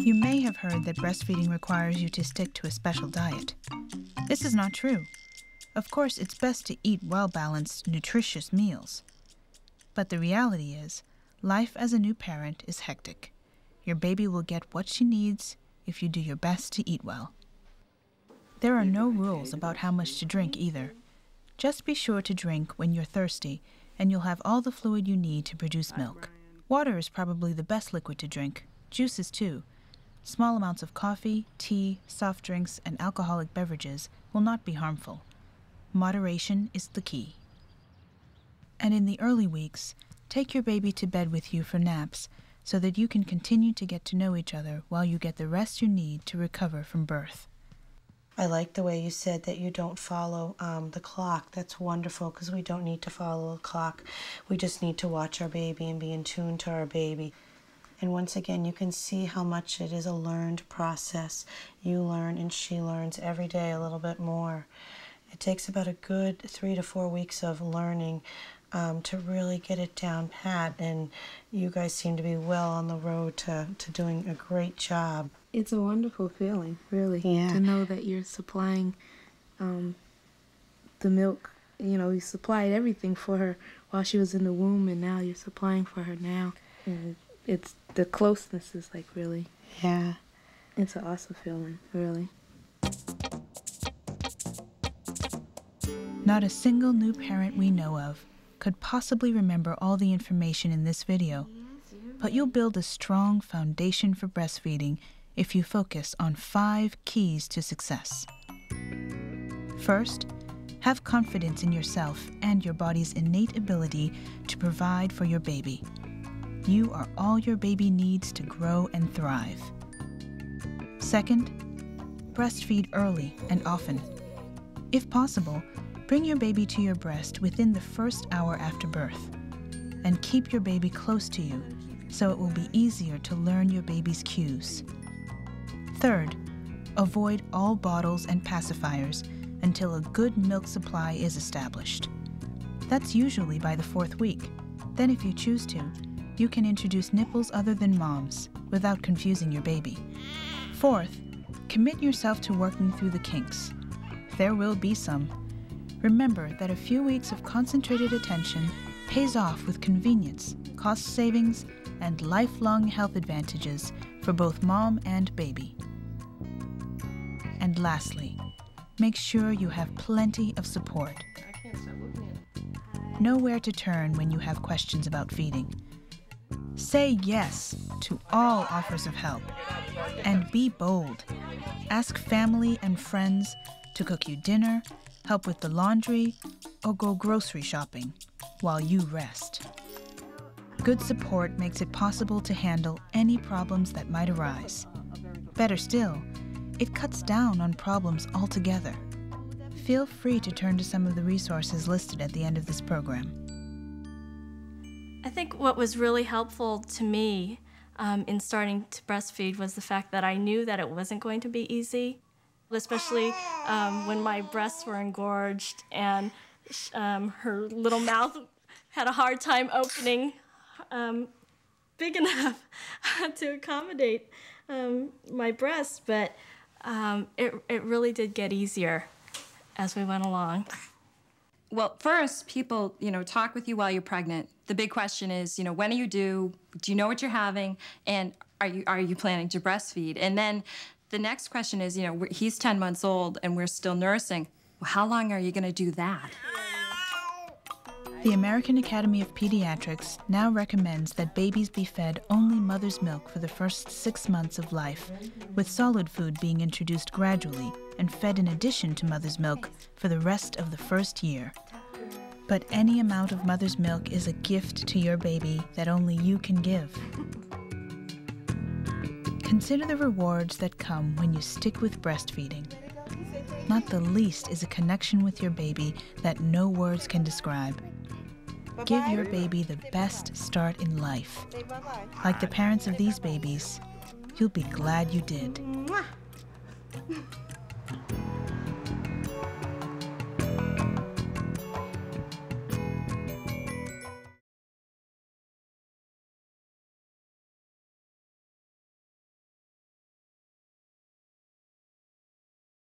You may have heard that breastfeeding requires you to stick to a special diet. This is not true. Of course, it's best to eat well-balanced, nutritious meals. But the reality is, life as a new parent is hectic. Your baby will get what she needs if you do your best to eat well. There are no rules about how much to drink either. Just be sure to drink when you're thirsty, and you'll have all the fluid you need to produce milk. Water is probably the best liquid to drink, juices too. Small amounts of coffee, tea, soft drinks, and alcoholic beverages will not be harmful. Moderation is the key. And in the early weeks, take your baby to bed with you for naps so that you can continue to get to know each other while you get the rest you need to recover from birth. I like the way you said that you don't follow the clock. That's wonderful, because we don't need to follow the clock. We just need to watch our baby and be in tune to our baby. And once again, you can see how much it is a learned process. You learn and she learns every day a little bit more. It takes about a good 3 to 4 weeks of learning to really get it down pat, and you guys seem to be well on the road to doing a great job. It's a wonderful feeling, really, Yeah. to know that you're supplying the milk. You know, you supplied everything for her while she was in the womb, and now you're supplying for her now. And it's the closeness is like really, Yeah. it's an awesome feeling, really. Not a single new parent we know of could possibly remember all the information in this video, but you'll build a strong foundation for breastfeeding if you focus on 5 keys to success. First, have confidence in yourself and your body's innate ability to provide for your baby. You are all your baby needs to grow and thrive. Second, breastfeed early and often. If possible, bring your baby to your breast within the first hour after birth, and keep your baby close to you so it will be easier to learn your baby's cues. Third, avoid all bottles and pacifiers until a good milk supply is established. That's usually by the 4th week. Then if you choose to, you can introduce nipples other than mom's without confusing your baby. Fourth, commit yourself to working through the kinks. There will be some. Remember that a few weeks of concentrated attention pays off with convenience, cost savings, and lifelong health advantages for both mom and baby. And lastly, make sure you have plenty of support. Know where to turn when you have questions about feeding. Say yes to all offers of help, and be bold. Ask family and friends to cook you dinner, help with the laundry, or go grocery shopping while you rest. Good support makes it possible to handle any problems that might arise. Better still, it cuts down on problems altogether. Feel free to turn to some of the resources listed at the end of this program. I think what was really helpful to me in starting to breastfeed was the fact that I knew that it wasn't going to be easy, especially when my breasts were engorged and her little mouth had a hard time opening big enough to accommodate my breasts, but it really did get easier as we went along. Well, first, people, talk with you while you're pregnant. The big question is, when are you due? Do you know what you're having? And are you planning to breastfeed? And then the next question is, he's 10 months old and we're still nursing. Well, how long are you going to do that? The American Academy of Pediatrics now recommends that babies be fed only mother's milk for the first 6 months of life, with solid food being introduced gradually and fed in addition to mother's milk for the rest of the first year. But any amount of mother's milk is a gift to your baby that only you can give. Consider the rewards that come when you stick with breastfeeding. Not the least is a connection with your baby that no words can describe. Give your baby the best start in life. Like the parents of these babies, you'll be glad you did.